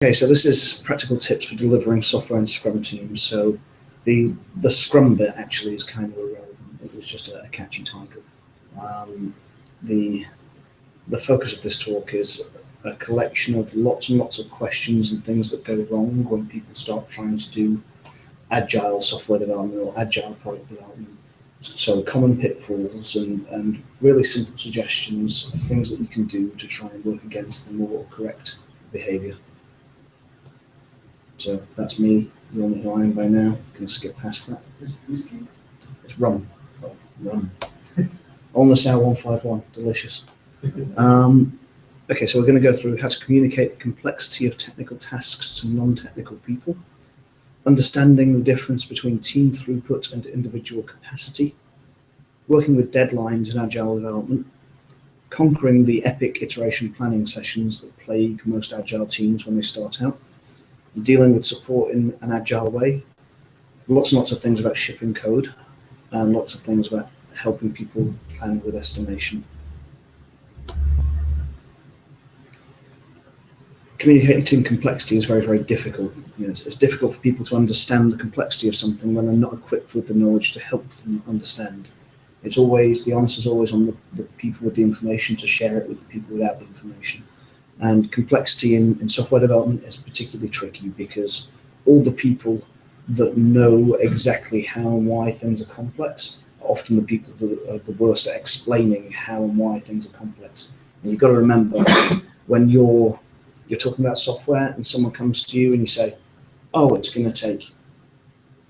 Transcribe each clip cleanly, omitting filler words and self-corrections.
Okay, so this is practical tips for delivering software in Scrum teams. So the Scrum bit actually is kind of irrelevant. It was just a catchy title. The focus of this talk is a collection of lots and lots of questions and things that go wrong when people start trying to do agile software development or agile product development. So common pitfalls and really simple suggestions of things that you can do to try and work against them or correct behavior. So that's me. You all know who I am by now. Can skip past that. Whiskey? It's rum. Oh, rum. On the Sour 151. Delicious. Okay, so we're going to go through how to communicate the complexity of technical tasks to non-technical people, understanding the difference between team throughput and individual capacity, working with deadlines in agile development, conquering the epic iteration planning sessions that plague most agile teams when they start out, dealing with support in an agile way, lots and lots of things about shipping code, and lots of things about helping people plan with estimation. Communicating complexity is very, very difficult. It's difficult for people to understand the complexity of something when they're not equipped with the knowledge to help them understand. It's always, the onus is always on the people with the information to share it with the people without the information. And complexity in software development is particularly tricky because all the people that know exactly how and why things are complex are often the people that are the worst at explaining how and why things are complex. And you've got to remember when you're talking about software and someone comes to you and you say, oh, it's going to take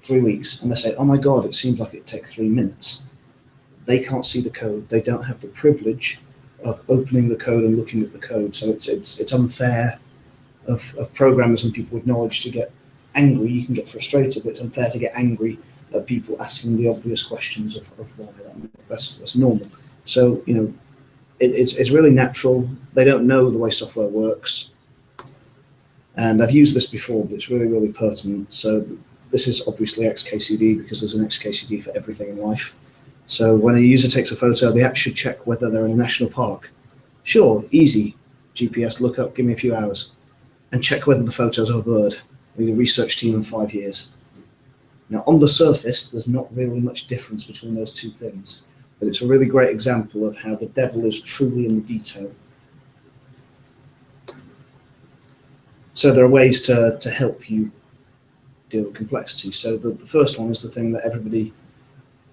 3 weeks. And they say, oh my God, it seems like it'd take 3 minutes. They can't see the code. They don't have the privilege of opening the code and looking at the code. So it's unfair of programmers and people with knowledge to get angry. You can get frustrated, but it's unfair to get angry at people asking the obvious questions of why. That's normal. So, it's really natural. They don't know the way software works. And I've used this before, but it's really, really pertinent. So this is obviously XKCD because there's an XKCD for everything in life. So when a user takes a photo, the app should check whether they're in a national park. Sure, easy. GPS lookup, give me a few hours. And check whether the photo's of a bird. We need a research team in 5 years. Now, on the surface, there's not really much difference between those two things, but it's a really great example of how the devil is truly in the detail. So there are ways to help you deal with complexity. So the first one is the thing that everybody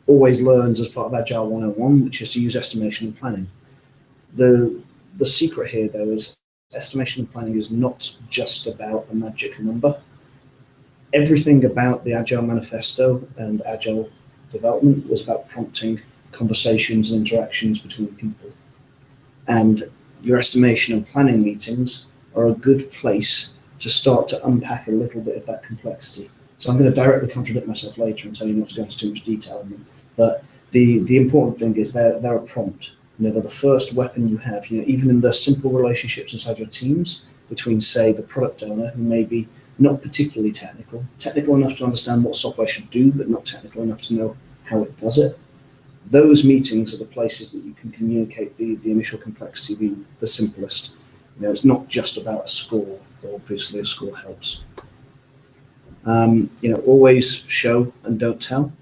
always learns as part of Agile 101, which is to use estimation and planning. The secret here, though, is estimation and planning is not just about a magic number. Everything about the Agile Manifesto and Agile development was about prompting conversations and interactions between people. And your estimation and planning meetings are a good place to start to unpack a little bit of that complexity. So I'm going to directly contradict myself later and tell you not to go into too much detail on them. But the important thing is they're a prompt. They're the first weapon you have. Even in the simple relationships inside your teams between, say, the product owner, who may be not particularly technical enough to understand what software should do, but not technical enough to know how it does it. Those meetings are the places that you can communicate the initial complexity the simplest. It's not just about a score, though obviously a score helps. Always show and don't tell.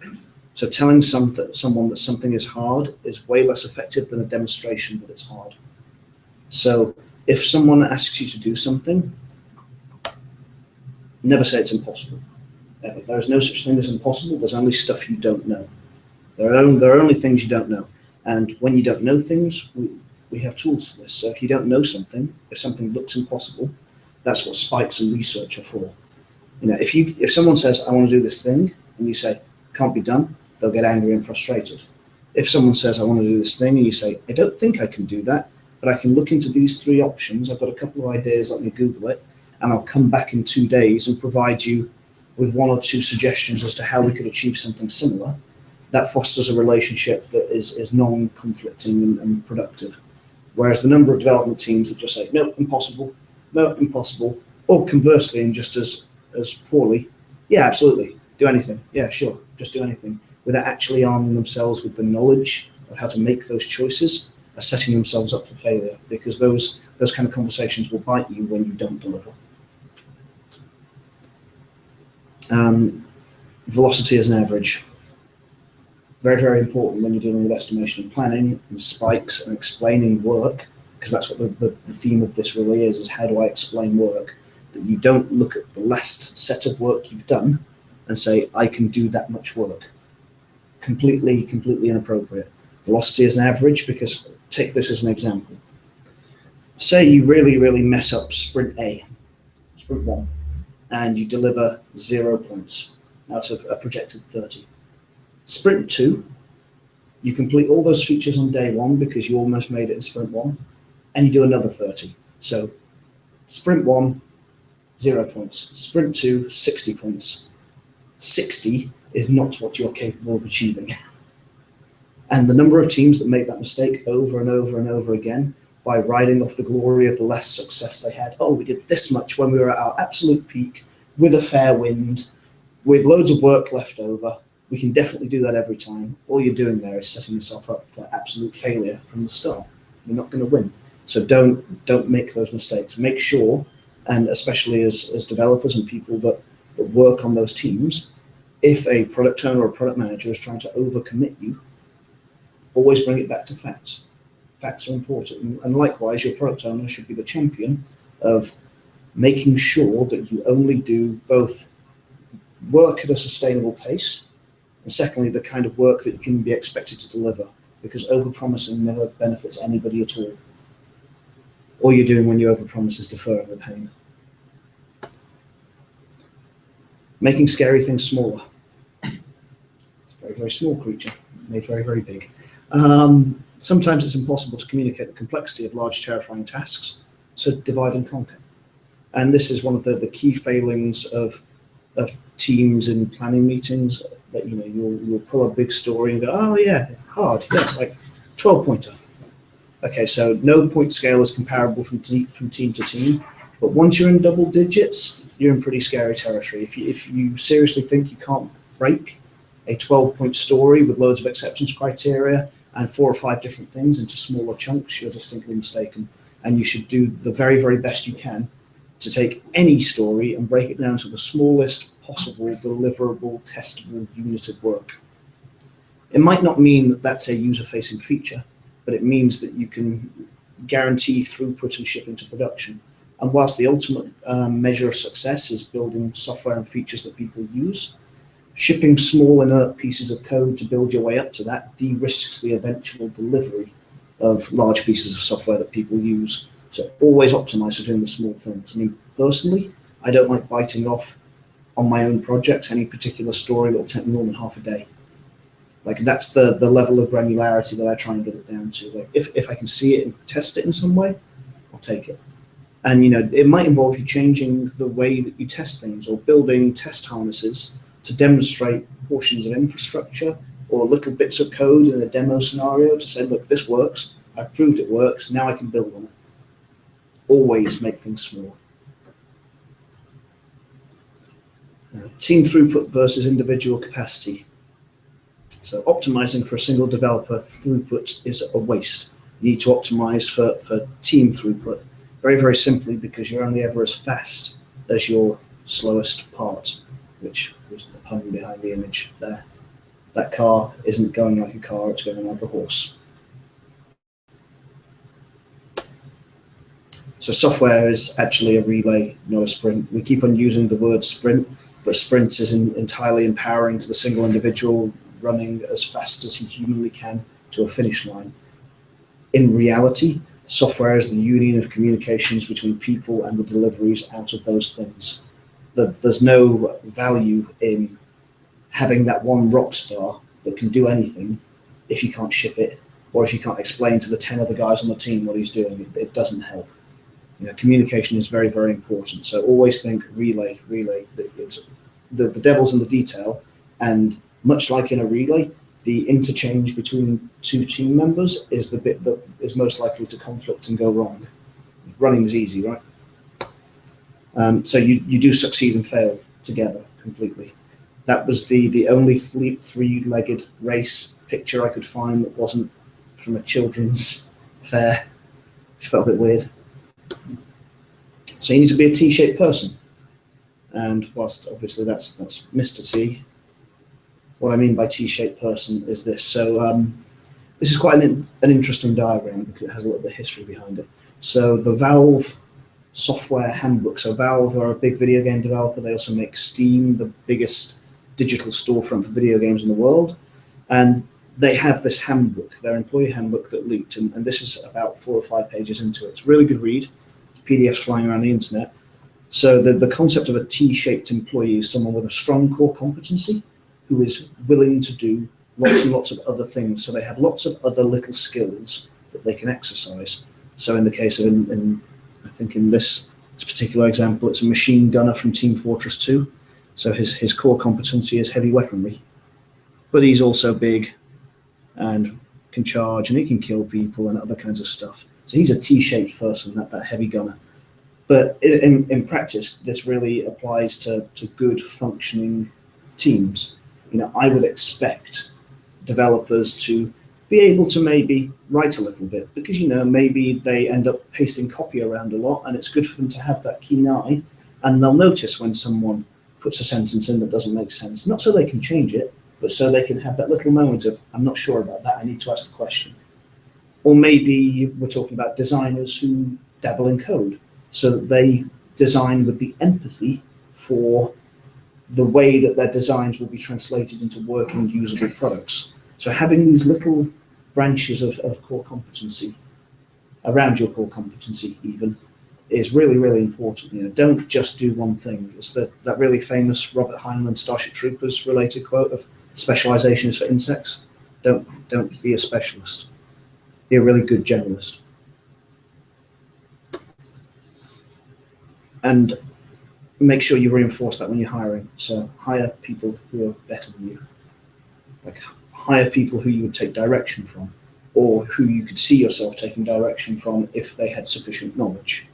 So telling someone that something is hard is way less effective than a demonstration that it's hard. So if someone asks you to do something, never say it's impossible. Ever. There is no such thing as impossible. There's only stuff you don't know. There are only things you don't know. And when you don't know things, we have tools for this. So if you don't know something, if something looks impossible, that's what spikes and research are for. If someone says, I want to do this thing, and you say, can't be done, they'll get angry and frustrated. If someone says, I want to do this thing, and you say, I don't think I can do that, but I can look into these 3 options. I've got a couple of ideas, let me Google it, and I'll come back in 2 days and provide you with 1 or 2 suggestions as to how we could achieve something similar. That fosters a relationship that is non-conflicting and productive. Whereas the number of development teams that just say, no, impossible, or conversely, and just as poorly, yeah, absolutely, do anything. Yeah, sure, just do anything. Without actually arming themselves with the knowledge of how to make those choices, are setting themselves up for failure, because those kind of conversations will bite you when you don't deliver. Velocity as an average. Very, very important when you're dealing with estimation and planning and spikes and explaining work, because that's what the theme of this really is how do I explain work? That you don't look at the last set of work you've done and say, I can do that much work. Completely inappropriate. Velocity as an average, because take this as an example. Say you really mess up sprint A, sprint 1, and you deliver 0 points out of a projected 30. Sprint 2, you complete all those features on day 1 because you almost made it in sprint 1, and you do another 30. So sprint 1, 0 points. Sprint 2, 60 points. 60 is not what you're capable of achieving. And the number of teams that make that mistake over and over again by riding off the glory of the last success they had. Oh, we did this much when we were at our absolute peak with a fair wind, with loads of work left over. We can definitely do that every time. All you're doing there is setting yourself up for absolute failure from the start. You're not going to win. So don't make those mistakes. Make sure, and especially as developers and people that work on those teams, if a product owner or a product manager is trying to overcommit you, always bring it back to facts. Facts are important. And likewise, your product owner should be the champion of making sure that you only do both work at a sustainable pace, and secondly, the kind of work that you can be expected to deliver, because overpromising never benefits anybody at all. All you're doing when you overpromise is deferring the pain. Making scary things smaller. It's a very, very small creature, made very, very big. Sometimes it's impossible to communicate the complexity of large, terrifying tasks, so divide and conquer. And this is one of the key failings of teams in planning meetings, that you'll pull a big story and go, oh yeah, hard, yeah, like 12-pointer. Okay, so no point scale is comparable from team to team, but once you're in double digits, you're in pretty scary territory. If you seriously think you can't break a 12-point story with loads of acceptance criteria and 4 or 5 different things into smaller chunks, you're distinctly mistaken. And you should do the very, very best you can to take any story and break it down to the smallest possible deliverable, testable unit of work. It might not mean that that's a user-facing feature, but it means that you can guarantee throughput and ship into production. And whilst the ultimate measure of success is building software and features that people use, shipping small inert pieces of code to build your way up to that de-risks the eventual delivery of large pieces of software that people use. So always optimize for doing the small things. I mean, personally, I don't like biting off on my own projects any particular story that will take me more than half a day. Like that's the level of granularity that I try and get it down to. Like if I can see it and test it in some way, I'll take it. And it might involve you changing the way that you test things or building test harnesses to demonstrate portions of infrastructure or little bits of code in a demo scenario to say, look, this works. I've proved it works. Now I can build on it. Always make things smaller. Team throughput versus individual capacity. So optimizing for a single developer throughput is a waste. You need to optimize for team throughput. Very, very simply, because you're only ever as fast as your slowest part, which was the pun behind the image there. That car isn't going like a car, it's going like a horse. So software is actually a relay, not a sprint. We keep on using the word sprint, but sprint is entirely empowering to the single individual running as fast as he humanly can to a finish line. In reality, software is the union of communications between people and the deliveries out of those things. There's no value in having that one rock star that can do anything if you can't ship it, or if you can't explain to the 10 other guys on the team what he's doing. It doesn't help. Communication is very, very important. So always think relay. It's the devil's in the detail, and much like in a relay, the interchange between 2 team members is the bit that is most likely to conflict and go wrong. Running is easy, right? So you do succeed and fail together completely. That was the only 3-legged race picture I could find that wasn't from a children's fair, which felt a bit weird. So you need to be a T-shaped person. And whilst obviously that's Mr. T, what I mean by T-shaped person is this. So this is quite an interesting diagram because it has a little bit of history behind it. So the Valve software handbook. So Valve are a big video game developer. They also make Steam, the biggest digital storefront for video games in the world. And they have this handbook, their employee handbook, that leaked. And this is about 4 or 5 pages into it. It's a really good read. PDFs flying around the internet. So the concept of a T-shaped employee is someone with a strong core competency who is willing to do lots and lots of other things. So they have lots of other little skills that they can exercise. So in the case of, I think in this particular example, it's a machine gunner from Team Fortress 2. So his core competency is heavy weaponry. But he's also big and can charge, and he can kill people and other kinds of stuff. So he's a T-shaped person, that heavy gunner. But in practice, this really applies to good functioning teams. I would expect developers to be able to maybe write a little bit because, maybe they end up pasting copy around a lot, and it's good for them to have that keen eye, and they'll notice when someone puts a sentence in that doesn't make sense, not so they can change it, but so they can have that little moment of, I'm not sure about that, I need to ask the question. Or maybe we're talking about designers who dabble in code, so that they design with the empathy for the way that their designs will be translated into working, usable products. So having these little branches of core competency, around your core competency even, is really, really important. Don't just do one thing. It's that really famous Robert Heinlein Starship Troopers related quote of specialization is for insects. Don't be a specialist. Be a really good generalist. And make sure you reinforce that when you're hiring. So hire people who are better than you. Like hire people who you would take direction from, or who you could see yourself taking direction from if they had sufficient knowledge.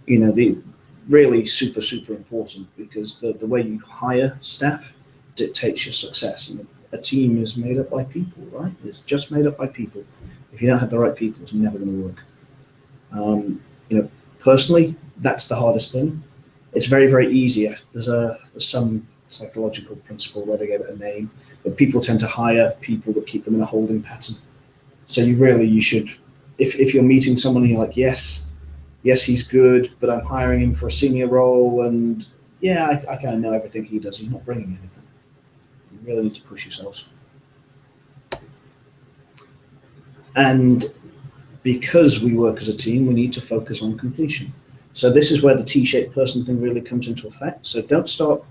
The really super, super important, because the way you hire staff dictates your success. A team is made up by people, right? It's just made up by people. If you don't have the right people, it's never going to work. Personally, that's the hardest thing. It's very, very easy. There's some psychological principle where they give it a name, but people tend to hire people that keep them in a holding pattern. So you should, if you're meeting someone and you're like, yes, he's good, but I'm hiring him for a senior role, and yeah, I kind of know everything he does. He's not bringing anything. You really need to push yourselves. And because we work as a team, we need to focus on completion. So this is where the T-shaped person thing really comes into effect. So don't start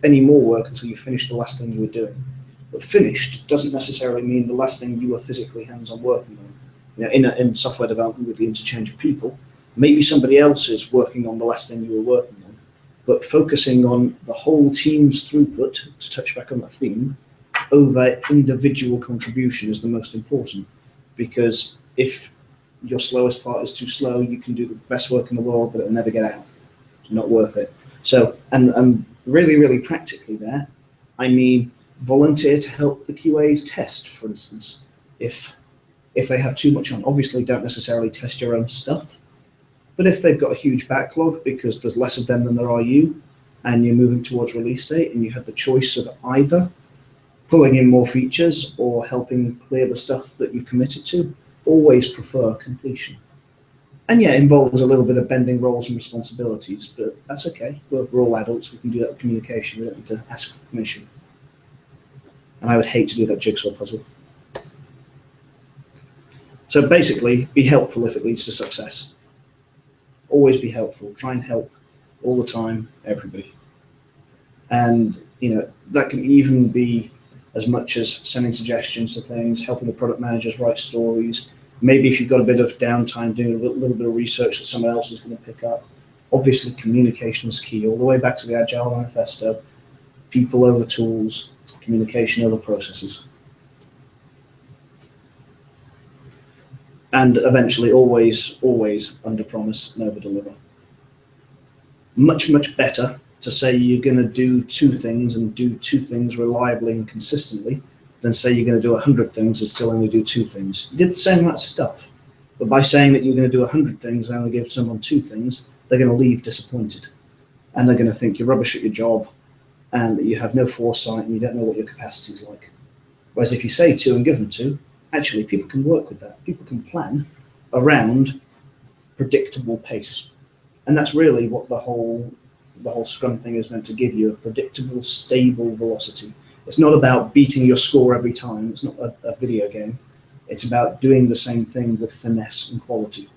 any more work until you finish the last thing you were doing. But finished doesn't necessarily mean the last thing you were physically hands-on working on. In software development with the interchange of people, maybe somebody else is working on the last thing you were working on. But focusing on the whole team's throughput, to touch back on that theme, over individual contribution is the most important. Because if your slowest part is too slow, you can do the best work in the world, but it'll never get out. It's not worth it. So, and really, really practically there, I mean, volunteer to help the QAs test, for instance. If they have too much on, obviously don't necessarily test your own stuff, but if they've got a huge backlog because there's less of them than there are you, and you're moving towards release date, and you have the choice of either pulling in more features or helping clear the stuff that you've committed to, always prefer completion. And yeah, it involves a little bit of bending roles and responsibilities, but that's okay. We're all adults. We can do that with communication. We don't need to ask for permission. And I would hate to do that jigsaw puzzle. So basically, be helpful if it leads to success. Always be helpful. Try and help all the time, everybody. And that can even be as much as sending suggestions to things, helping the product managers write stories. Maybe if you've got a bit of downtime, doing a little bit of research that someone else is going to pick up. Obviously, communication is key, all the way back to the Agile Manifesto. People over tools, communication over processes. And eventually, always under promise and over deliver. Much, much better to say you're going to do 2 things and do 2 things reliably and consistently than say you're going to do 100 things and still only do 2 things. You did the same amount of stuff, but by saying that you're going to do 100 things and only give someone 2 things, they're going to leave disappointed. and they're going to think you're rubbish at your job and that you have no foresight and you don't know what your capacity is like. Whereas if you say to and give them to, actually people can work with that. People can plan around predictable pace. And that's really what the whole Scrum thing is meant to give you, a predictable, stable velocity. It's not about beating your score every time. It's not a video game. It's about doing the same thing with finesse and quality.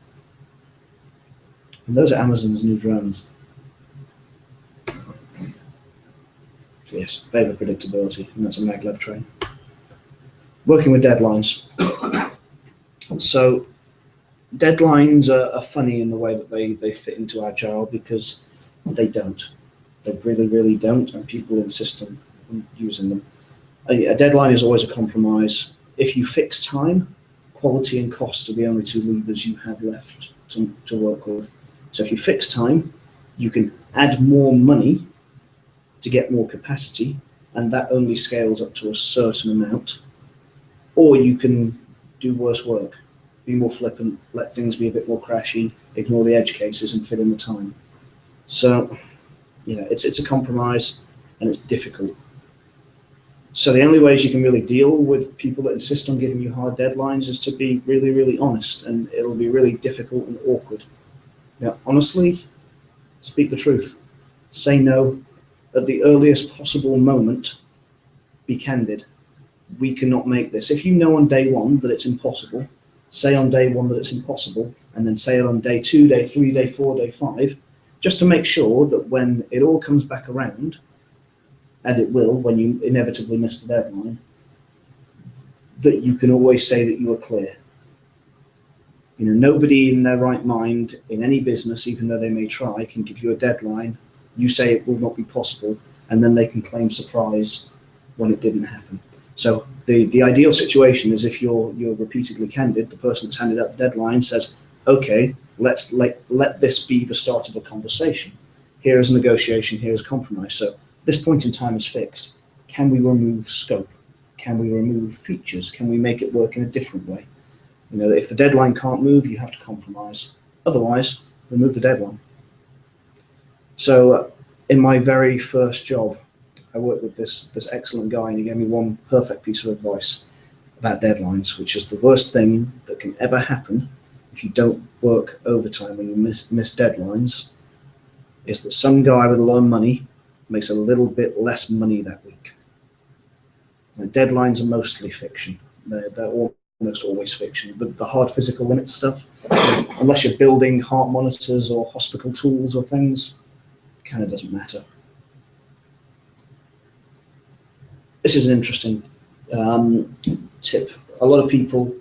And those are Amazon's new drones. So yes, favour predictability, and that's a maglev train. Working with deadlines. So deadlines are funny in the way that they fit into Agile, because they don't. They really, really don't, and people insist on using them. A deadline is always a compromise. If you fix time, quality and cost are the only two levers you have left to work with. So if you fix time, you can add more money to get more capacity, and that only scales up to a certain amount. Or you can do worse work, be more flippant, let things be a bit more crashy, ignore the edge cases and fill in the time. So, it's a compromise, and it's difficult. So the only ways you can really deal with people that insist on giving you hard deadlines is to be really, really honest, and it'll be really difficult and awkward. Now, honestly, speak the truth. Say no at the earliest possible moment. Be candid. We cannot make this. If you know on day one that it's impossible, say on day one that it's impossible, and then say it on day 2, day 3, day 4, day 5, just to make sure that when it all comes back around, and it will when you inevitably miss the deadline, that you can always say that you were clear. Nobody in their right mind in any business, even though they may try, can give you a deadline. You say it will not be possible, and then they can claim surprise when it didn't happen. So the ideal situation is if you're repeatedly candid. The person that's handed out the deadline says, okay, let's let this be the start of a conversation. Here is a negotiation, here is compromise. So this point in time is fixed. Can we remove scope? Can we remove features? Can we make it work in a different way? If the deadline can't move, you have to compromise. Otherwise, remove the deadline. So in my very first job, I worked with this excellent guy, and he gave me one perfect piece of advice about deadlines, which is the worst thing that can ever happen if you don't work overtime when you miss deadlines, is that some guy with a lot of money makes a little bit less money that week. Now, deadlines are mostly fiction. They're almost always fiction. The hard physical limit stuff, unless you're building heart monitors or hospital tools or things, it kind of doesn't matter. This is an interesting tip. A lot of people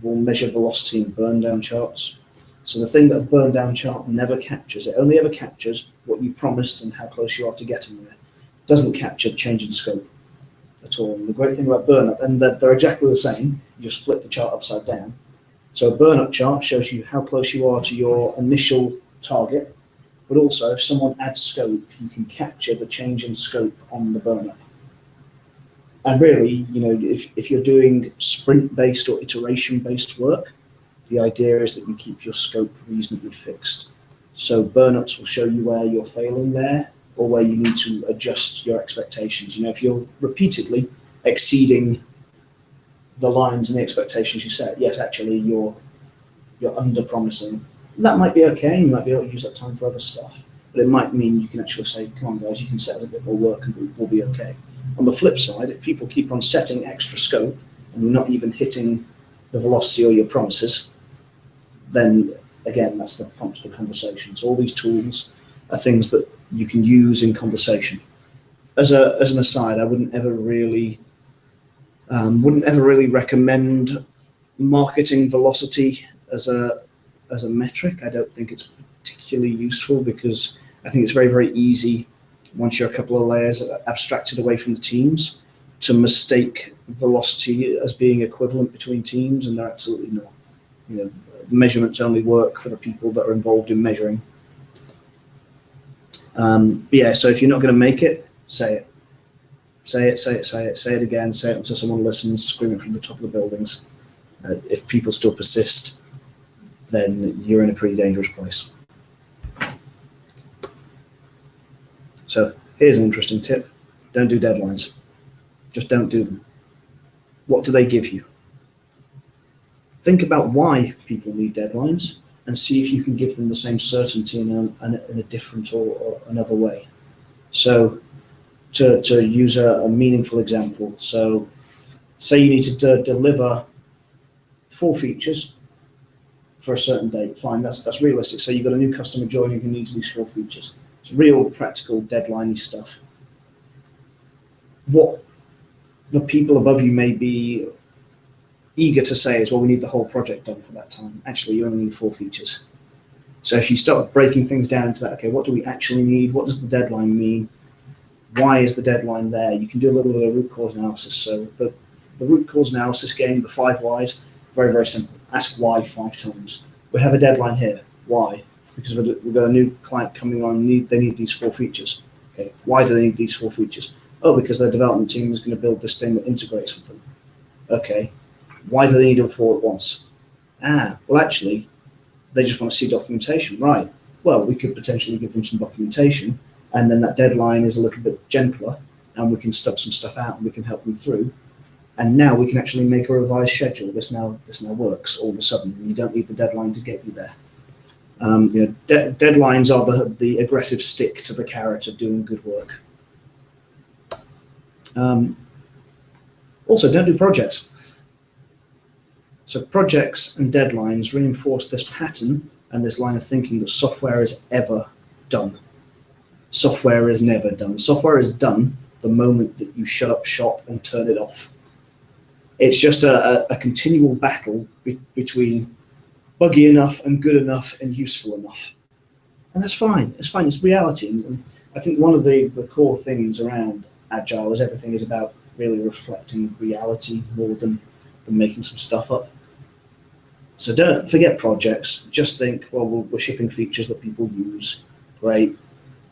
will measure velocity in burn down charts. So the thing that a burn down chart never captures, it only ever captures what you promised and how close you are to getting there. It doesn't capture change in scope at all. And the great thing about burn up, and that they're exactly the same, you just flip the chart upside down. So a burn up chart shows you how close you are to your initial target, but also if someone adds scope, you can capture the change in scope on the burn up. And really, if you're doing sprint-based or iteration-based work, the idea is that you keep your scope reasonably fixed. So burn-ups will show you where you're failing there, or where you need to adjust your expectations. If you're repeatedly exceeding the lines and the expectations you set, yes, actually you're under-promising. That might be okay, you might be able to use that time for other stuff, but it might mean you can actually say, come on guys, you can set us a bit more work and we'll be okay. On the flip side, if people keep on setting extra scope and you're not even hitting the velocity or your promises, then again, that's the prompt for conversation. So all these tools are things that you can use in conversation. As an aside, I wouldn't ever really recommend marketing velocity as a metric. I don't think it's particularly useful, because I think it's very, very easy, once you're a couple of layers abstracted away from the teams, to mistake velocity as being equivalent between teams, and they're absolutely not. Measurements only work for the people that are involved in measuring. So if you're not going to make it, say it. Say it again, say it until someone listens, scream it from the top of the buildings. If people still persist, then you're in a pretty dangerous place. So here's an interesting tip. Don't do deadlines. Just don't do them. What do they give you? Think about why people need deadlines and see if you can give them the same certainty in a different or another way. So to use a meaningful example, so say you need to deliver 4 features for a certain date. Fine, that's realistic. So you've got a new customer joining who needs these 4 features. It's real practical deadline-y stuff. What the people above you may be eager to say is, well, we need the whole project done for that time. Actually, you only need 4 features. So if you start breaking things down into that, okay, what do we actually need? What does the deadline mean? Why is the deadline there? You can do a little bit of root cause analysis. So the root cause analysis game, the 5 whys, very, very simple. Ask why 5 times. We have a deadline here. Why? Because we've got a new client coming on, they need these 4 features. Okay, why do they need these 4 features? Oh, because their development team is going to build this thing that integrates with them. Okay, why do they need them 4 at once? Well, actually, they just want to see documentation. Right, well, we could potentially give them some documentation, and then that deadline is a little bit gentler, and we can stub some stuff out, and we can help them through. And now we can actually make a revised schedule. This now works all of a sudden. You don't need the deadline to get you there. Deadlines are the aggressive stick to the carrot of doing good work. Also, don't do projects. So projects and deadlines reinforce this pattern and this line of thinking that software is ever done. Software is never done. Software is done the moment that you shut up shop and turn it off. It's just a continual battle between buggy enough and good enough and useful enough. And that's fine. It's fine. It's reality. And I think one of the core things around Agile is everything is about really reflecting reality more than making some stuff up. So don't forget projects. Just think, well, we're shipping features that people use. Great.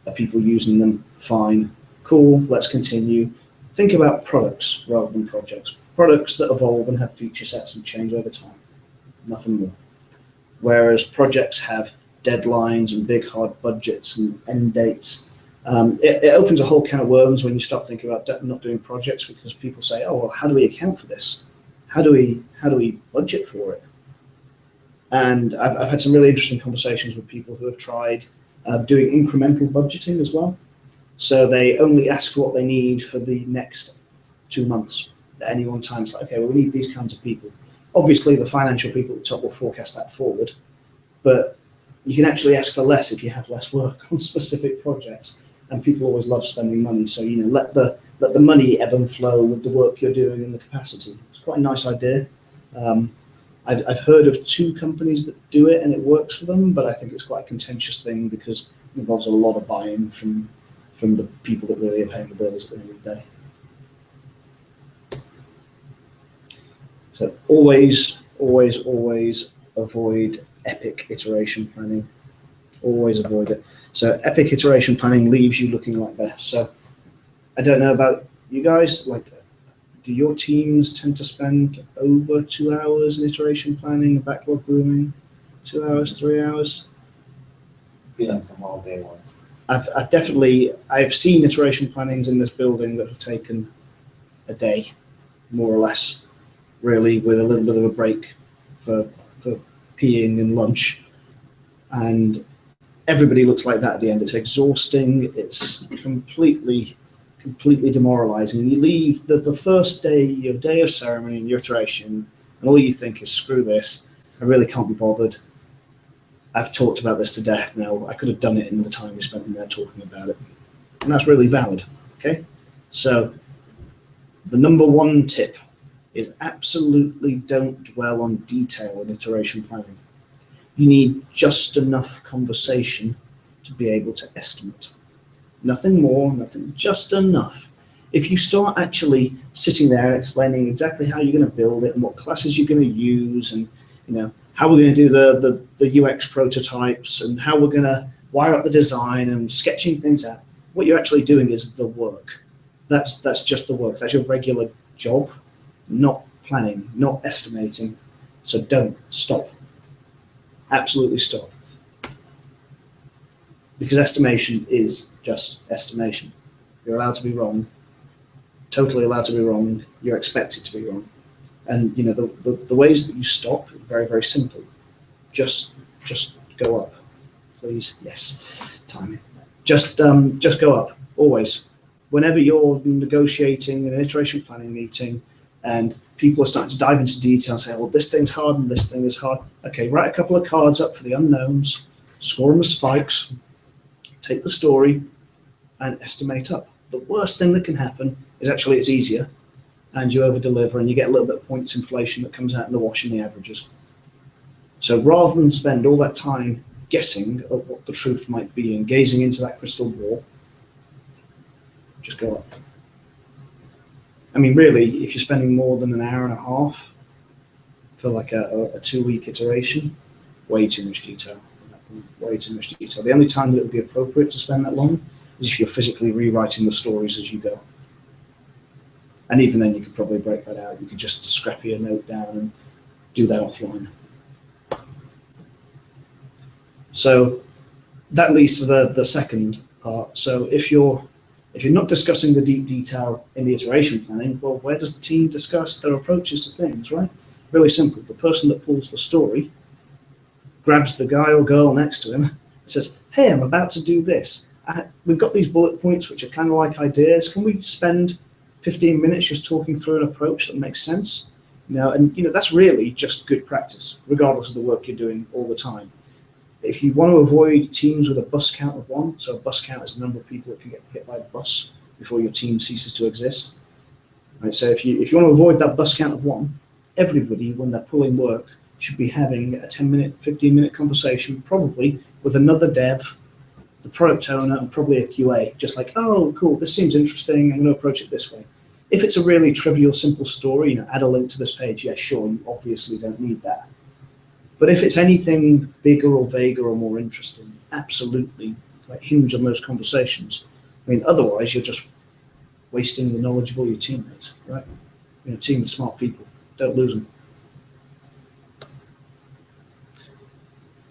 Are people using them? Fine. Cool. Let's continue. Think about products rather than projects. Products that evolve and have feature sets and change over time. Nothing more. Whereas projects have deadlines and big hard budgets and end dates. It opens a whole can of worms when you start thinking about not doing projects, because people say, oh, well, how do we account for this? How do we budget for it? And I've had some really interesting conversations with people who have tried doing incremental budgeting as well. So they only ask for what they need for the next 2 months at any one time. It's like, okay, well, we need these kinds of people. Obviously, the financial people at the top will forecast that forward, but you can actually ask for less if you have less work on specific projects. And people always love spending money, so let the money ebb and flow with the work you're doing and the capacity. It's quite a nice idea. I've heard of 2 companies that do it and it works for them, but I think it's quite a contentious thing because it involves a lot of buy-in from the people that really are paying the bills at the end of the day. So always, always, always avoid epic iteration planning. Always avoid it. So epic iteration planning leaves you looking like this. So I don't know about you guys, like, do your teams tend to spend over 2 hours in iteration planning, backlog grooming? 2 hours, 3 hours? Yeah, some all day ones. I've seen iteration plannings in this building that have taken a day, more or less, really, with a little bit of a break for peeing and lunch. And everybody looks like that at the end. It's exhausting. It's completely demoralizing. And you leave the first day, your day of ceremony and your iteration, and all you think is, screw this. I really can't be bothered. I've talked about this to death now. I could have done it in the time we spent in there talking about it. And that's really valid. Okay? So the number 1 tip is absolutely don't dwell on detail in iteration planning. You need just enough conversation to be able to estimate. Nothing more, nothing, just enough. If you start actually sitting there explaining exactly how you're going to build it and what classes you're going to use, and how we're going to do the UX prototypes and how we're going to wire up the design and sketching things out, what you're actually doing is the work. That's just the work. That's your regular job, not planning, not estimating. So don't stop. Absolutely stop. because estimation is just estimation. You're allowed to be wrong, totally allowed to be wrong. You're expected to be wrong. And the ways that you stop are very, very simple. Just go up, please. Yes, timing. Just go up, always. Whenever you're negotiating an iteration planning meeting and people are starting to dive into detail and say, well, this thing's hard and this thing is hard. Okay, write a couple of cards up for the unknowns, score them as spikes, take the story and estimate up. The worst thing that can happen is actually it's easier and you over deliver and you get a little bit of points inflation that comes out in the wash in the averages. So rather than spend all that time guessing at what the truth might be and gazing into that crystal ball, just go up. I mean, really, if you're spending more than an hour and a half for like a 2-week iteration, way too much detail. Way too much detail. The only time that it would be appropriate to spend that long is if you're physically rewriting the stories as you go. And even then, you could probably break that out. You could just scrappy a note down and do that offline. So that leads to the second part. So if you're not discussing the deep detail in the iteration planning, well, where does the team discuss their approaches to things, right? Really simple. The person that pulls the story grabs the guy or girl next to him and says, hey, I'm about to do this. We've got these bullet points, which are kind of like ideas. Can we spend 15 minutes just talking through an approach that makes sense? And that's really just good practice, regardless of the work you're doing all the time. If you want to avoid teams with a bus count of 1, so a bus count is the number of people that can get hit by a bus before your team ceases to exist. Right, so if you want to avoid that bus count of 1, everybody, when they're pulling work, should be having a 10-minute, 15-minute conversation, probably with another dev, the product owner, and probably a QA, just like, oh, cool, this seems interesting, I'm going to approach it this way. If it's a really trivial, simple story, add a link to this page, yeah, sure, you obviously don't need that. But if it's anything bigger or vaguer or more interesting, absolutely, hinge on those conversations. I mean, otherwise you're just wasting the knowledge of all your teammates, right? Team of smart people, don't lose them.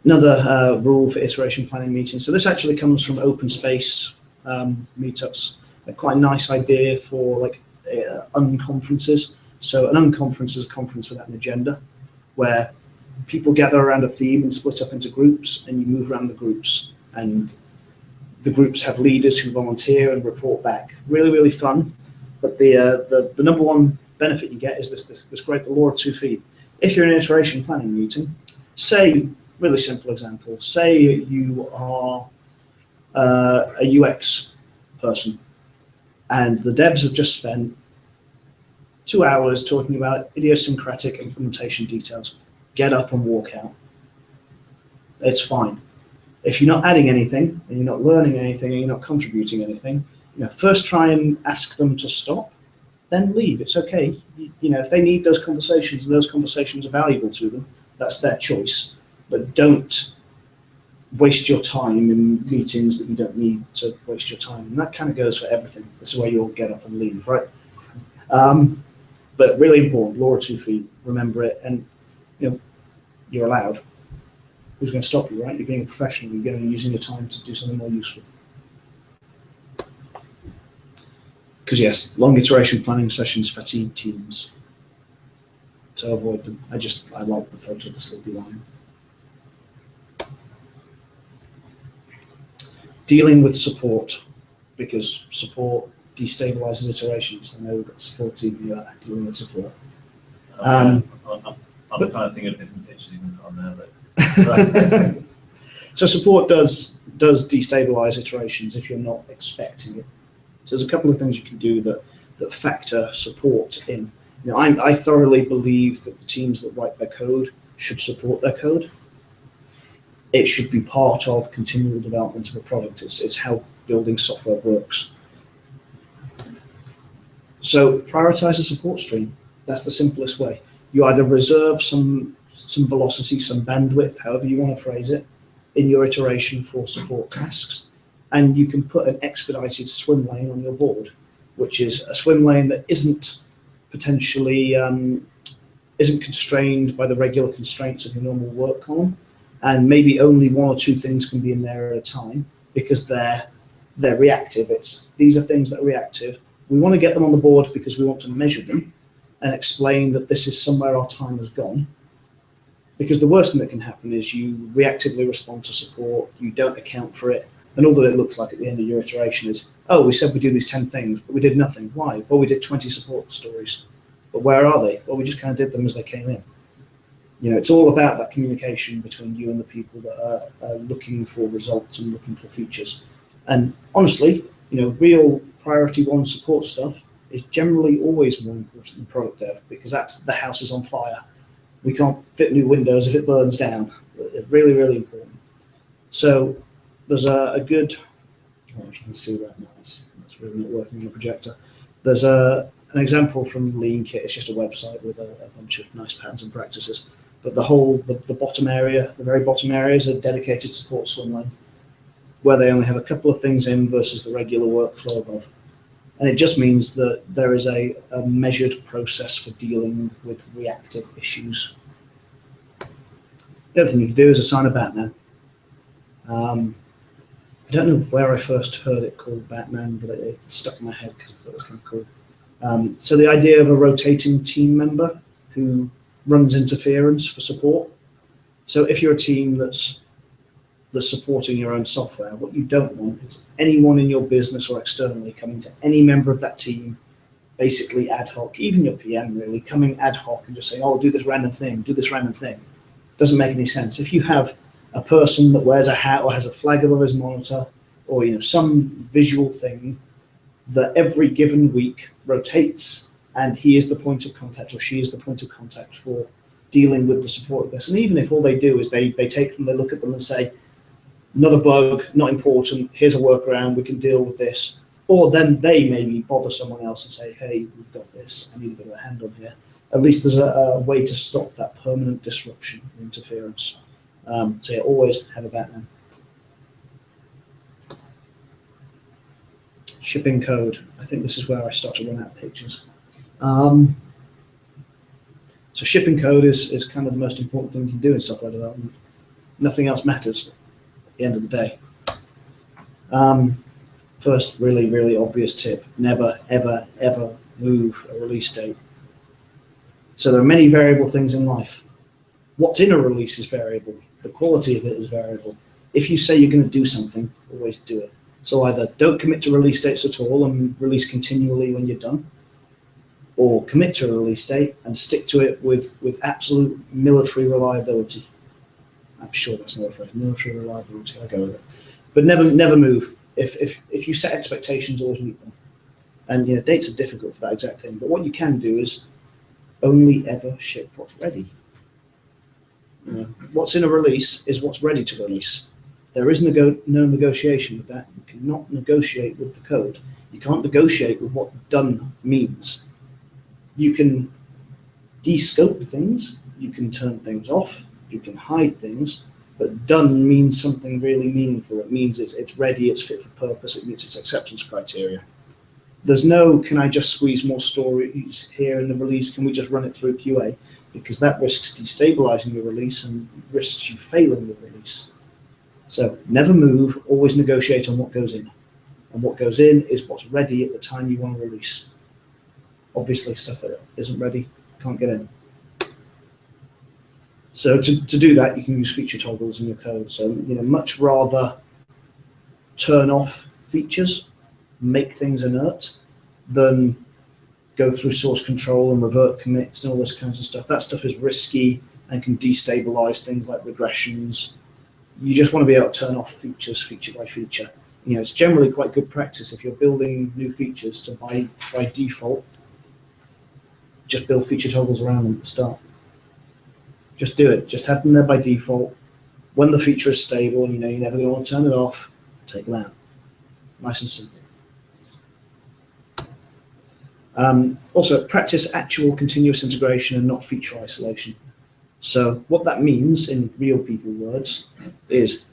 Another rule for iteration planning meetings. So this actually comes from open space meetups. Quite a nice idea for unconferences. So an unconference is a conference without an agenda, where people gather around a theme and split up into groups, and you move around the groups. And the groups have leaders who volunteer and report back. Really, really fun. But the number one benefit you get is this great, the law of 2 feet. If you're in an iteration planning meeting, say, really simple example, say you are a UX person, and the devs have just spent 2 hours talking about idiosyncratic implementation details. Get up and walk out. It's fine. If you're not adding anything, and you're not learning anything, and you're not contributing anything, first try and ask them to stop, then leave. It's okay. If they need those conversations and those conversations are valuable to them, that's their choice. But don't waste your time in meetings that you don't need to waste your time. And that kind of goes for everything. This is where you'll get up and leave, right? But really important, law of 2 feet, remember it. And you're allowed. Who's going to stop you, right? You're being a professional. You're going to be using your time to do something more useful. Because yes, long iteration planning sessions fatigue teams. So avoid them. I like the photo of the sleepy lion. Dealing with support, because support destabilizes iterations. I know we've got support team dealing with support. I'm trying to think of different pictures even on there. But So support does destabilize iterations if you're not expecting it. So there's a couple of things you can do that factor support in. I thoroughly believe that the teams that write their code should support their code. It should be part of continual development of a product. It's how building software works. So prioritize a support stream. That's the simplest way. You either reserve some velocity, some bandwidth, however you want to phrase it, in your iteration for support tasks, and you can put an expedited swim lane on your board, which is a swim lane that isn't potentially isn't constrained by the regular constraints of your normal work column, and maybe only 1 or 2 things can be in there at a time. because they're reactive. These are things that are reactive. We want to get them on the board because we want to measure them and explain that this is somewhere our time has gone. Because the worst thing that can happen is you reactively respond to support, you don't account for it, and all that it looks like at the end of your iteration is, oh, we said we do these 10 things, but we did nothing. Why? Well, we did 20 support stories. But where are they? Well, we just kind of did them as they came in. It's all about that communication between you and the people that are looking for results and looking for features. And honestly, real priority one support stuff is generally always more important than product dev, because that's the house is on fire. We can't fit new windows if it burns down. Really, really important. So there's a good, well, if you can see right now, that's really not working on the projector. There's an example from Lean Kit. It's just a website with a bunch of nice patterns and practices. But the bottom area, the very bottom area is a dedicated support swim lane where they only have a couple of things in versus the regular workflow above. And it just means that there is a measured process for dealing with reactive issues. The other thing you can do is assign a Batman. I don't know where I first heard it called Batman, but it stuck in my head because I thought it was kind of cool. So the idea of a rotating team member who runs interference for support. So if you're a team that's supporting your own software, what you don't want is anyone in your business or externally coming to any member of that team, basically ad hoc, even your PM really, coming ad hoc and just saying, oh, do this random thing, do this random thing. Doesn't make any sense. If you have a person that wears a hat or has a flag above his monitor, or some visual thing that every given week rotates, and he is the point of contact or she is the point of contact for dealing with the support of this. And even if all they do is they take them, they look at them and say, not a bug, not important, here's a workaround, we can deal with this. Or then they maybe bother someone else and say, hey, we've got this, I need a bit of a hand on here. At least there's a way to stop that permanent disruption or interference. So yeah, always have a Batman. Shipping code. I think this is where I start to run out of pictures. So shipping code is kind of the most important thing you can do in software development. Nothing else matters at the end of the day. First, really, really obvious tip, never, ever, ever move a release date. So there are many variable things in life. What's in a release is variable. The quality of it is variable. If you say you're going to do something, always do it. So either don't commit to release dates at all and release continually when you're done, or commit to a release date and stick to it with absolute military reliability. I'm sure that's not a phrase, military reliability, I'll go with it. But never move. If you set expectations, always meet them. And dates are difficult for that exact thing, but what you can do is only ever ship what's ready. What's in a release is what's ready to release. There is no negotiation with that. You cannot negotiate with the code. You can't negotiate with what done means. You can de-scope things, you can turn things off, you can hide things, but done means something really meaningful. It means it's ready, it's fit for purpose, it meets its acceptance criteria. There's no, can I just squeeze more stories here in the release? Can we just run it through QA? Because that risks destabilizing the release and risks you failing the release. So never move, always negotiate on what goes in. And what goes in is what's ready at the time you want to release. Obviously, stuff that isn't ready can't get in. So to do that, you can use feature toggles in your code. So much rather turn off features, make things inert, than go through source control and revert commits and all this kinds of stuff. That stuff is risky and can destabilize things like regressions. You just want to be able to turn off features feature by feature. It's generally quite good practice if you're building new features to by default, just build feature toggles around them at the start. Just do it. Just have them there by default. When the feature is stable, you're never going to want to turn it off, take them out. Nice and simple. Also, practice actual continuous integration and not feature isolation. So what that means in real people words is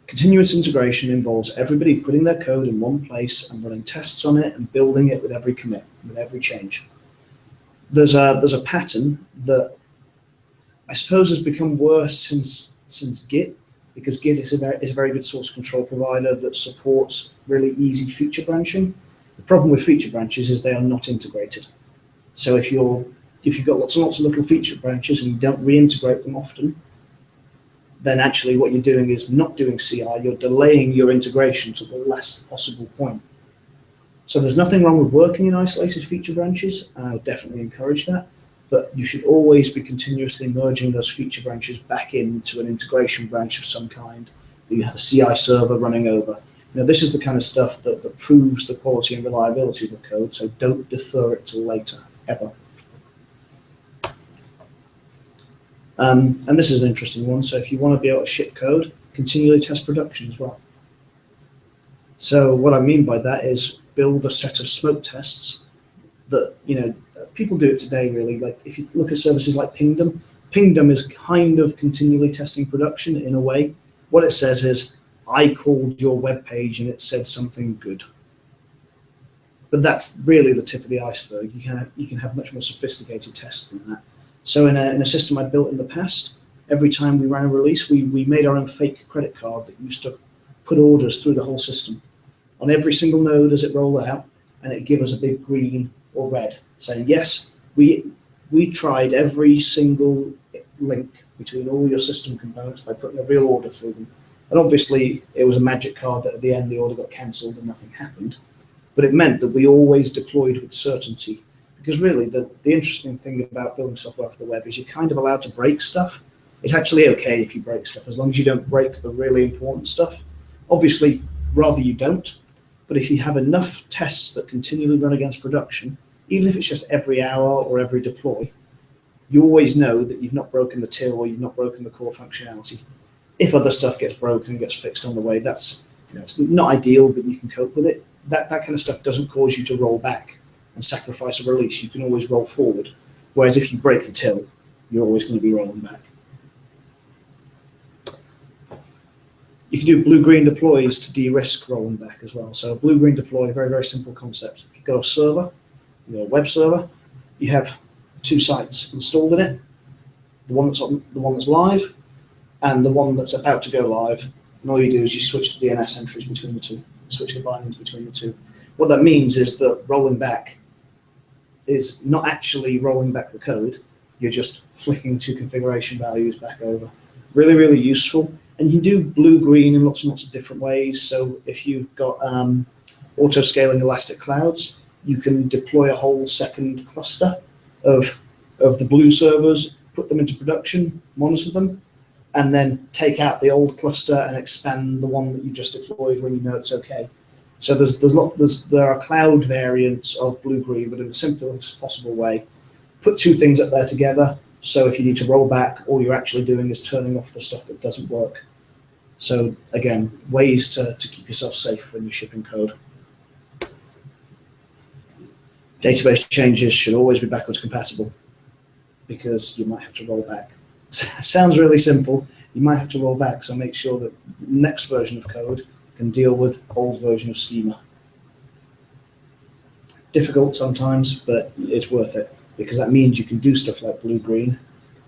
continuous integration involves everybody putting their code in one place and running tests on it and building it with every commit, with every change. There's a pattern that I suppose has become worse since Git, because Git is a very good source control provider that supports really easy feature branching. The problem with feature branches is they are not integrated. So if you've got lots and lots of little feature branches and you don't reintegrate them often, then actually what you're doing is not doing CI, you're delaying your integration to the last possible point. So there's nothing wrong with working in isolated feature branches. I would definitely encourage that, but you should always be continuously merging those feature branches back into an integration branch of some kind that you have a CI server running over. This is the kind of stuff that proves the quality and reliability of the code, so don't defer it till later, ever. And this is an interesting one. So if you want to be able to ship code, continually test production as well. So what I mean by that is build a set of smoke tests that, people do it today really. Like if you look at services like Pingdom is kind of continually testing production in a way. What it says is, I called your web page and it said something good. But that's really the tip of the iceberg. You can have much more sophisticated tests than that. So in a system I built in the past, every time we ran a release, we made our own fake credit card that used to put orders through the whole system on every single node as it rolled out, and it give us a big green or red saying, yes, we tried every single link between all your system components by putting a real order through them. And obviously it was a magic card that at the end the order got cancelled and nothing happened. But it meant that we always deployed with certainty. Because really, the interesting thing about building software for the web is you're kind of allowed to break stuff. It's actually okay if you break stuff, as long as you don't break the really important stuff. Obviously, rather you don't. But if you have enough tests that continually run against production, even if it's just every hour or every deploy, you always know that you've not broken the till or you've not broken the core functionality. If other stuff gets broken and gets fixed on the way, that's it's not ideal, but you can cope with it. That kind of stuff doesn't cause you to roll back and sacrifice a release. You can always roll forward. Whereas if you break the till, you're always going to be rolling back. You can do blue-green deploys to de-risk rolling back as well. So blue-green deploy, very, very simple concept. You've got a server, you've got a web server, you have 2 sites installed in it, the one that's live and the one that's about to go live. And all you do is you switch the DNS entries between the two, switch the bindings between the two. What that means is that rolling back is not actually rolling back the code, you're just flicking 2 configuration values back over. Really, really useful. And you can do blue-green in lots and lots of different ways. So if you've got auto-scaling elastic clouds, you can deploy a whole second cluster of the blue servers, put them into production, monitor them, and then take out the old cluster and expand the one that you just deployed when you know it's okay. So there are cloud variants of blue-green, but in the simplest possible way. Put 2 things up there together. So if you need to roll back, all you're actually doing is turning off the stuff that doesn't work. So again, ways to keep yourself safe when you're shipping code. Database changes should always be backwards compatible because you might have to roll back. Sounds really simple. You might have to roll back, so make sure that the next version of code can deal with old version of schema. Difficult sometimes, but it's worth it, because that means you can do stuff like blue-green,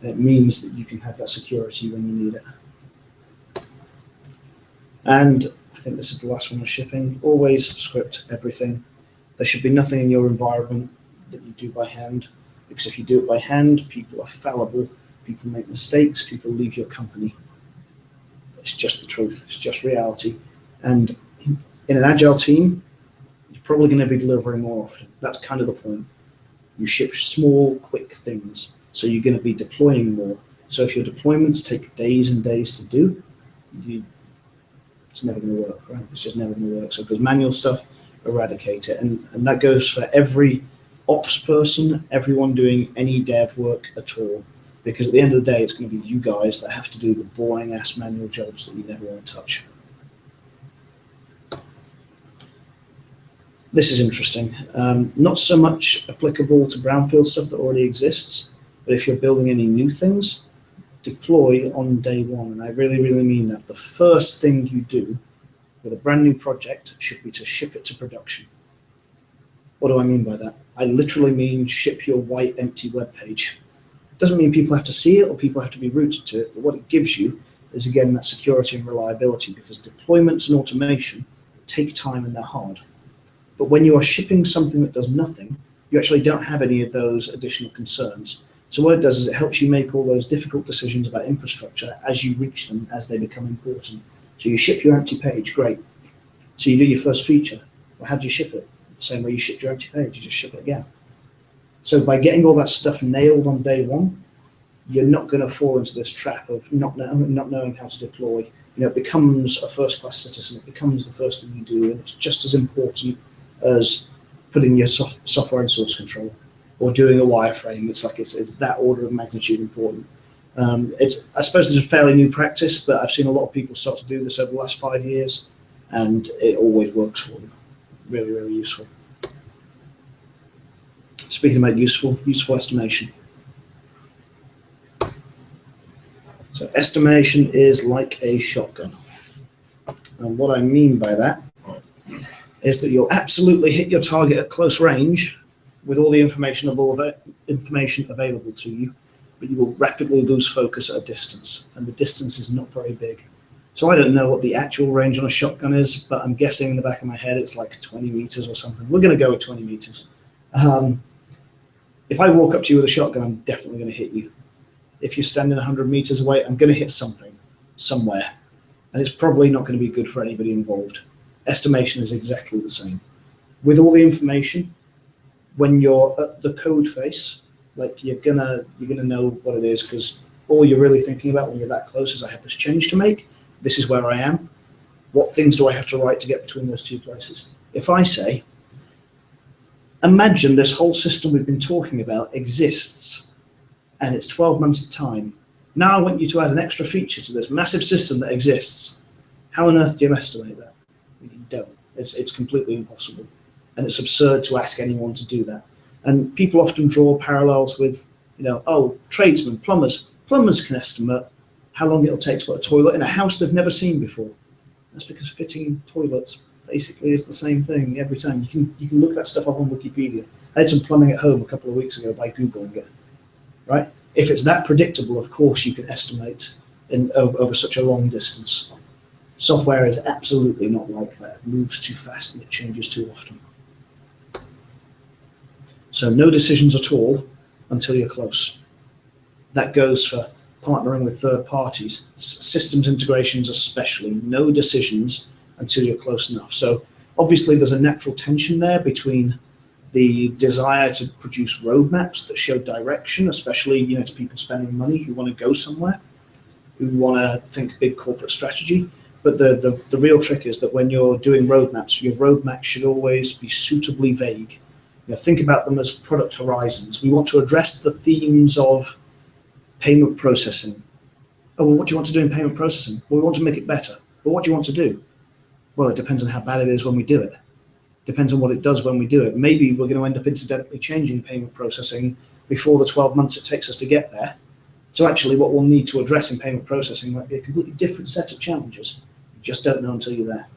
and it means that you can have that security when you need it. And I think this is the last one of shipping. Always script everything. There should be nothing in your environment that you do by hand, because if you do it by hand, people are fallible, people make mistakes, people leave your company. It's just the truth, it's just reality. And in an agile team, you're probably going to be delivering more often. That's kind of the point. You ship small, quick things, so you're going to be deploying more. So if your deployments take days and days to do, it's never going to work, right? It's just never going to work. So if there's manual stuff, eradicate it. And that goes for every ops person, everyone doing any dev work at all. Because at the end of the day, it's going to be you guys that have to do the boring ass manual jobs that you never want to touch. This is interesting. Not so much applicable to brownfield stuff that already exists, but if you're building any new things, deploy on day one. And I really, really mean that. The first thing you do with a brand new project should be to ship it to production. What do I mean by that? I literally mean ship your white empty web page. Doesn't mean people have to see it or people have to be routed to it, but what it gives you is again that security and reliability, because deployments and automation take time and they're hard. But when you are shipping something that does nothing, you actually don't have any of those additional concerns. So what it does is it helps you make all those difficult decisions about infrastructure as you reach them, as they become important. So you ship your empty page, great. So you do your first feature. Well, how do you ship it? The same way you shipped your empty page, you just ship it again. So by getting all that stuff nailed on day one, you're not going to fall into this trap of not knowing how to deploy. It becomes a first-class citizen. It becomes the first thing you do, and it's just as important as putting your software in source control or doing a wireframe. It's that order of magnitude important. I suppose it's a fairly new practice, but I've seen a lot of people start to do this over the last 5 years, and it always works for them. Really, really useful. Speaking about useful estimation. So estimation is like a shotgun. And what I mean by that is that you'll absolutely hit your target at close range with all the information available to you, but you will rapidly lose focus at a distance, and the distance is not very big. So I don't know what the actual range on a shotgun is, but I'm guessing in the back of my head it's like 20 meters or something. We're going to go with 20 meters. If I walk up to you with a shotgun, I'm definitely going to hit you. If you're standing 100 meters away, I'm going to hit something, somewhere. And it's probably not going to be good for anybody involved. Estimation is exactly the same. With all the information, when you're at the code face, like you're gonna know what it is, because all you're really thinking about when you're that close is I have this change to make. This is where I am. What things do I have to write to get between those two places? If I say, imagine this whole system we've been talking about exists and it's 12 months' time. Now I want you to add an extra feature to this massive system that exists. How on earth do you estimate that? You don't. It's completely impossible. And it's absurd to ask anyone to do that. And people often draw parallels with, tradesmen, plumbers. Plumbers can estimate how long it'll take to put a toilet in a house they've never seen before. That's because fitting toilets basically is the same thing every time. You can look that stuff up on Wikipedia. I had some plumbing at home a couple of weeks ago by Googling it. Right? If it's that predictable, of course you can estimate over such a long distance. Software is absolutely not like that. It moves too fast and it changes too often. So no decisions at all until you're close. That goes for partnering with third parties, systems integrations especially. No decisions until you're close enough. So obviously there's a natural tension there between the desire to produce roadmaps that show direction, especially to people spending money who want to go somewhere, who want to think big corporate strategy. But the real trick is that when you're doing roadmaps, your roadmap should always be suitably vague. Think about them as product horizons. We want to address the themes of payment processing. Oh, well, what do you want to do in payment processing? Well, we want to make it better. Well, what do you want to do? Well, it depends on how bad it is when we do it. Depends on what it does when we do it. Maybe we're going to end up incidentally changing payment processing before the 12 months it takes us to get there. So actually what we'll need to address in payment processing might be a completely different set of challenges. You just don't know until you're there.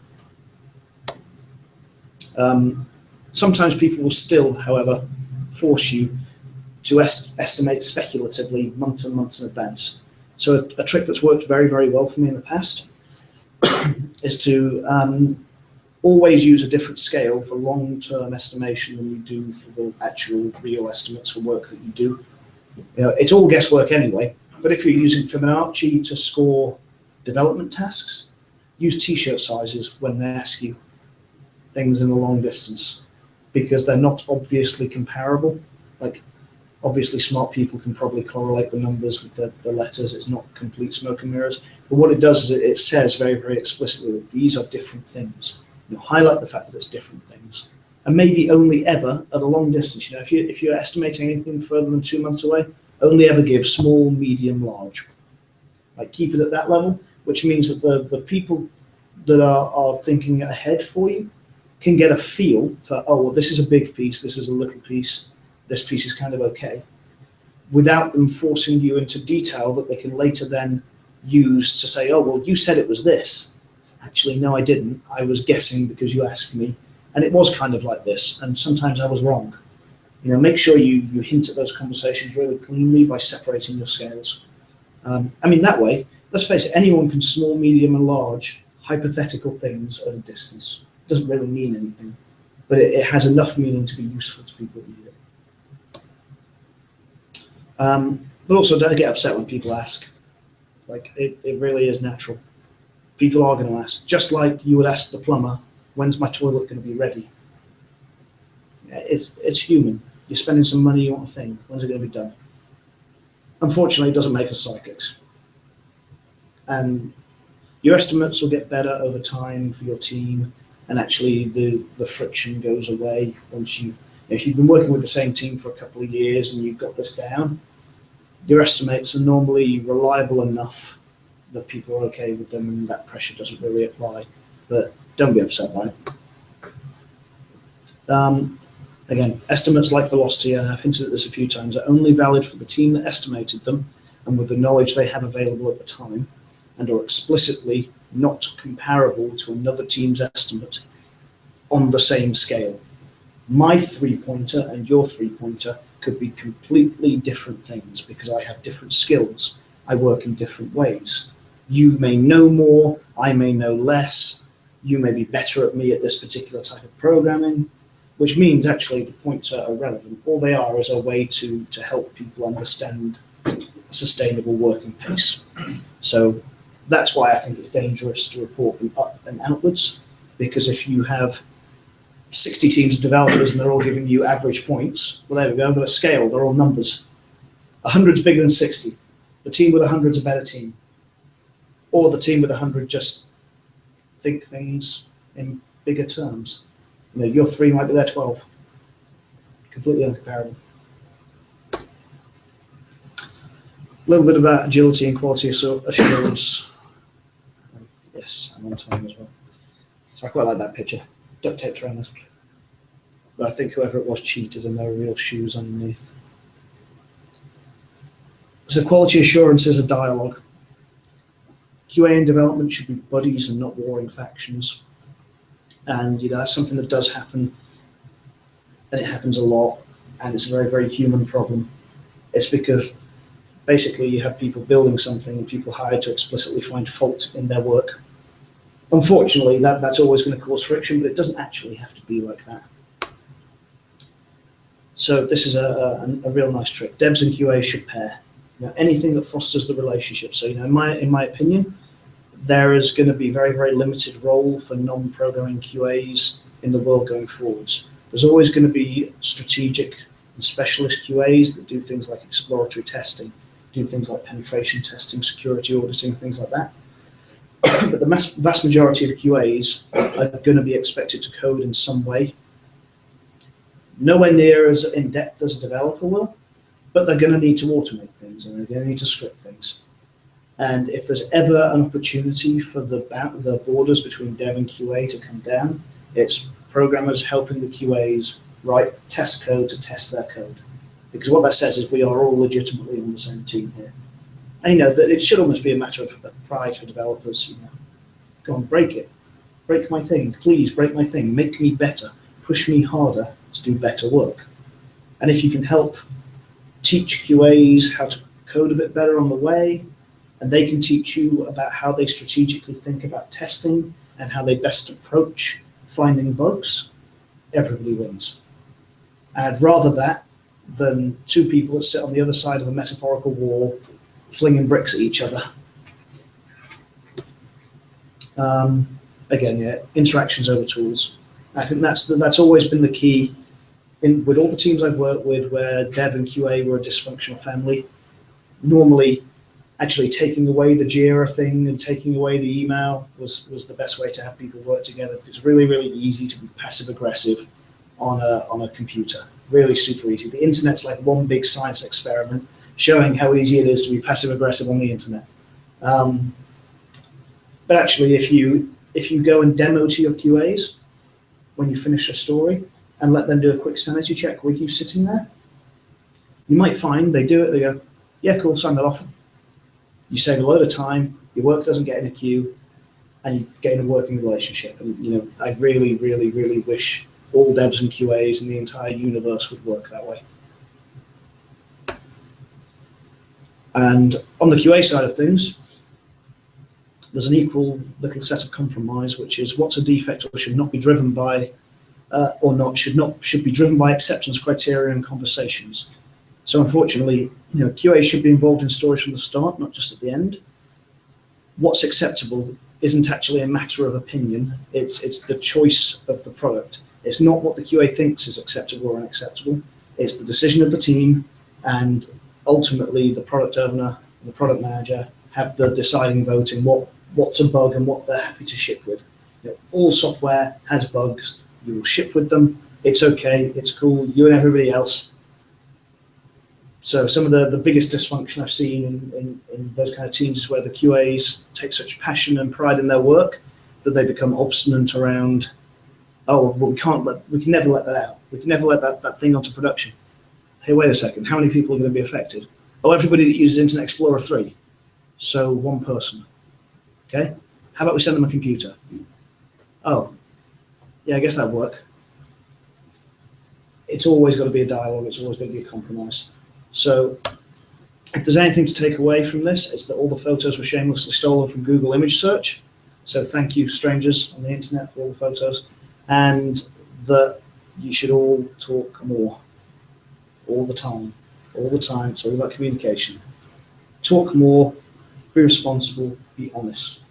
Sometimes people will still, however, force you to estimate speculatively months and months in advance. So a trick that's worked very, very well for me in the past is to always use a different scale for long-term estimation than you do for the actual real estimates for work that you do. It's all guesswork anyway, but if you're using Fibonacci to score development tasks, use t-shirt sizes when they ask you things in the long distance, because they're not obviously comparable. Like, obviously smart people can probably correlate the numbers with the letters. It's not complete smoke and mirrors. But what it does is it says very, very explicitly that these are different things. Highlight the fact that it's different things. And maybe only ever at a long distance. If you're estimating anything further than 2 months away, only ever give small, medium, large. Like, keep it at that level, which means that the people that are thinking ahead for you can get a feel for, oh, well, this is a big piece, this is a little piece, this piece is kind of okay, without them forcing you into detail that they can later then use to say, oh, well, you said it was this. Actually, no, I didn't. I was guessing because you asked me, and it was kind of like this, and sometimes I was wrong. Make sure you hint at those conversations really cleanly by separating your scales. That way, let's face it, anyone can small, medium, and large hypothetical things at a distance. It doesn't really mean anything, but it has enough meaning to be useful to people who need it. But also, don't get upset when people ask. Like, it really is natural. People are going to ask, just like you would ask the plumber, when's my toilet going to be ready? It's human. You're spending some money, you want a thing. When's it going to be done? Unfortunately, it doesn't make us psychics. And your estimates will get better over time for your team, and actually the friction goes away once if you've been working with the same team for a couple of years and you've got this down, your estimates are normally reliable enough that people are okay with them and that pressure doesn't really apply. But don't be upset by it. Again, estimates like velocity, and I've hinted at this a few times, are only valid for the team that estimated them and with the knowledge they have available at the time, and are explicitly not comparable to another team's estimate on the same scale. My three-pointer and your three-pointer could be completely different things because I have different skills. I work in different ways. You may know more, I may know less. You may be better at me at this particular type of programming, which means actually the points are irrelevant. All they are is a way to help people understand a sustainable working pace. So that's why I think it's dangerous to report them up and outwards, because if you have 60 teams of developers and they're all giving you average points, well, there we go, I've got a scale, they're all numbers. 100's bigger than 60. The team with 100's a better team. Or the team with 100 just think things in bigger terms. You know, your 3 might be their 12. Completely uncomparable. A little bit about agility and quality assurance. Yes, I'm on time as well. So I quite like that picture. Duct taped around this. But I think whoever it was cheated and there were real shoes underneath. So quality assurance is a dialogue. QA and development should be buddies and not warring factions. And that's something that does happen, and it happens a lot, and it's a very, very human problem. It's because basically you have people building something and people hired to explicitly find fault in their work. Unfortunately, that's always going to cause friction, but it doesn't actually have to be like that. So this is a real nice trick. Devs and QA should pair. Anything that fosters the relationship. So in my opinion, there is going to be very, very limited role for non-programming QAs in the world going forwards. There's always going to be strategic and specialist QAs that do things like exploratory testing, do things like penetration testing, security auditing, things like that. But the vast majority of QAs are going to be expected to code in some way. Nowhere near as in-depth as a developer will, but they're going to need to automate things and they're going to need to script things. And if there's ever an opportunity for the borders between dev and QA to come down, it's programmers helping the QAs write test code to test their code. Because what that says is we are all legitimately on the same team here. And that it should almost be a matter of pride for developers. Go on, break it. Break my thing. Please break my thing. Make me better. Push me harder to do better work. And if you can help teach QAs how to code a bit better on the way, and they can teach you about how they strategically think about testing and how they best approach finding bugs, everybody wins. And I'd rather that than two people that sit on the other side of a metaphorical wall flinging bricks at each other. Again, interactions over tools. I think that's always been the key with all the teams I've worked with where dev and QA were a dysfunctional family. Normally, actually taking away the Jira thing and taking away the email was the best way to have people work together. It's really, really easy to be passive aggressive on a computer. Really super easy. The internet's like one big science experiment showing how easy it is to be passive aggressive on the internet. But actually, if you go and demo to your QAs when you finish a story and let them do a quick sanity check with you sitting there, you might find they do it, they go, yeah, cool, sign that off. You save a load of time, your work doesn't get in a queue, and you gain a working relationship. And I really, really, really wish all devs and QAs in the entire universe would work that way. And on the QA side of things, there's an equal little set of compromise, which is what's a defect or should not be driven by, should be driven by acceptance criteria and conversations. So unfortunately, QA should be involved in stories from the start, not just at the end. What's acceptable isn't actually a matter of opinion. It's the choice of the product. It's not what the QA thinks is acceptable or unacceptable. It's the decision of the team, and ultimately the product owner, the product manager have the deciding vote in what's a bug and what they're happy to ship with. All software has bugs. You will ship with them. It's okay. It's cool. You and everybody else. So some of the biggest dysfunction I've seen in those kind of teams is where the QAs take such passion and pride in their work that they become obstinate around, oh, well, we can never let that out. We can never let that thing onto production. Hey, wait a second. How many people are going to be affected? Oh, everybody that uses Internet Explorer 3. So one person. Okay. How about we send them a computer? Oh, yeah, I guess that'd work. It's always got to be a dialogue. It's always going to be a compromise. So if there's anything to take away from this, it's that all the photos were shamelessly stolen from Google image search. So thank you, strangers on the internet, for all the photos. And that you should all talk more, all the time. It's all about communication. Talk more, be responsible, be honest.